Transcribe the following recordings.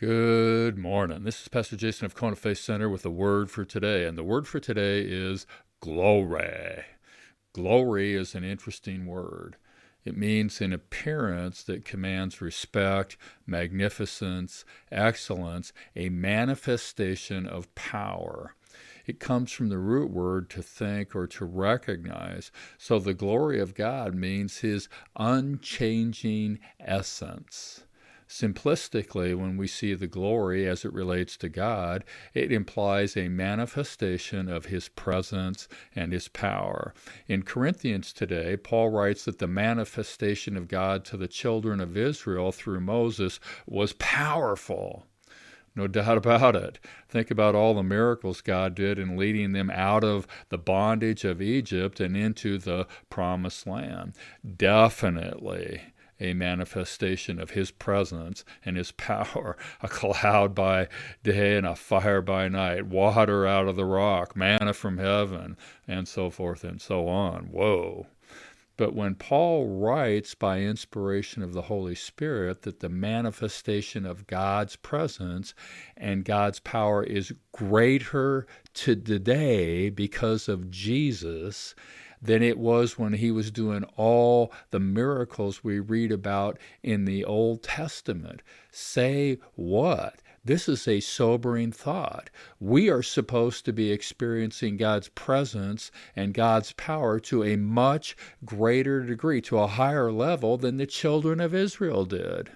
Good morning. This is Pastor Jason of Kona Faith Center with a word for today. And the word for today is glory. Glory is an interesting word. It means an appearance that commands respect, magnificence, excellence, a manifestation of power. It comes from the root word to think or to recognize. So the glory of God means his unchanging essence. Simplistically, when we see the glory as it relates to God, it implies a manifestation of his presence and his power. In Corinthians today, Paul writes that the manifestation of God to the children of Israel through Moses was powerful. No doubt about it. Think about all the miracles God did in leading them out of the bondage of Egypt and into the promised land. Definitely a manifestation of his presence and his power, a cloud by day and a fire by night, water out of the rock, manna from heaven, and so forth and so on. Whoa. But when Paul writes by inspiration of the Holy Spirit that the manifestation of God's presence and God's power is greater today because of Jesus than it was when he was doing all the miracles we read about in the Old Testament. Say what? This is a sobering thought. We are supposed to be experiencing God's presence and God's power to a much greater degree, to a higher level than the children of Israel did.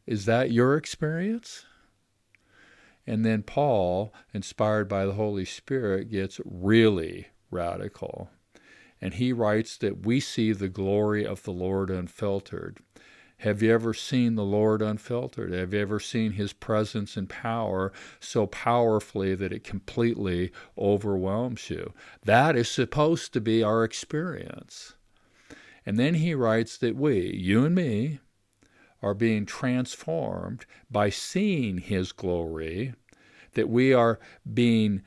Is that your experience? And then Paul, inspired by the Holy Spirit, gets really radical. And he writes that we see the glory of the Lord unfiltered. Have you ever seen the Lord unfiltered? Have you ever seen his presence and power so powerfully that it completely overwhelms you? That is supposed to be our experience. And then he writes that we, you and me, are being transformed by seeing his glory, that we are being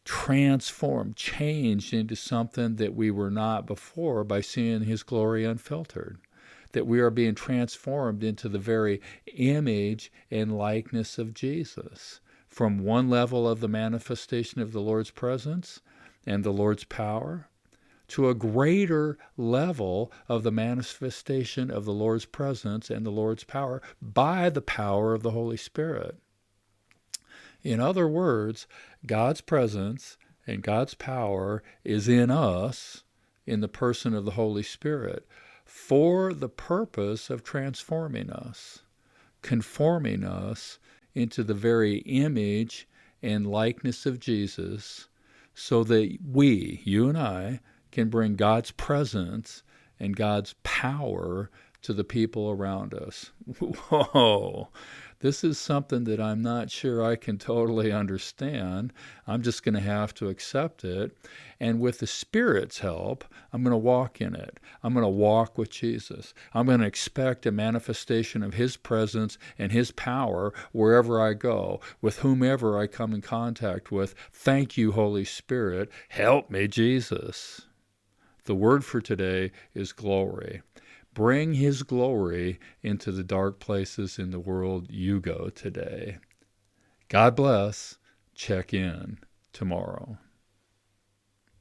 transformed, changed into something that we were not before by seeing his glory unfiltered. That we are being transformed into the very image and likeness of Jesus. From one level of the manifestation of the Lord's presence and the Lord's power to a greater level of the manifestation of the Lord's presence and the Lord's power by the power of the Holy Spirit. In other words, God's presence and God's power is in us, in the person of the Holy Spirit, for the purpose of transforming us, conforming us into the very image and likeness of Jesus, so that we, you and I, can bring God's presence and God's power to the people around us. Whoa! This is something that I'm not sure I can totally understand. I'm just going to have to accept it. And with the Spirit's help, I'm going to walk in it. I'm going to walk with Jesus. I'm going to expect a manifestation of his presence and his power wherever I go, with whomever I come in contact with. Thank you, Holy Spirit. Help me, Jesus. The word for today is glory. Bring his glory into the dark places in the world you go today. God bless. Check in tomorrow.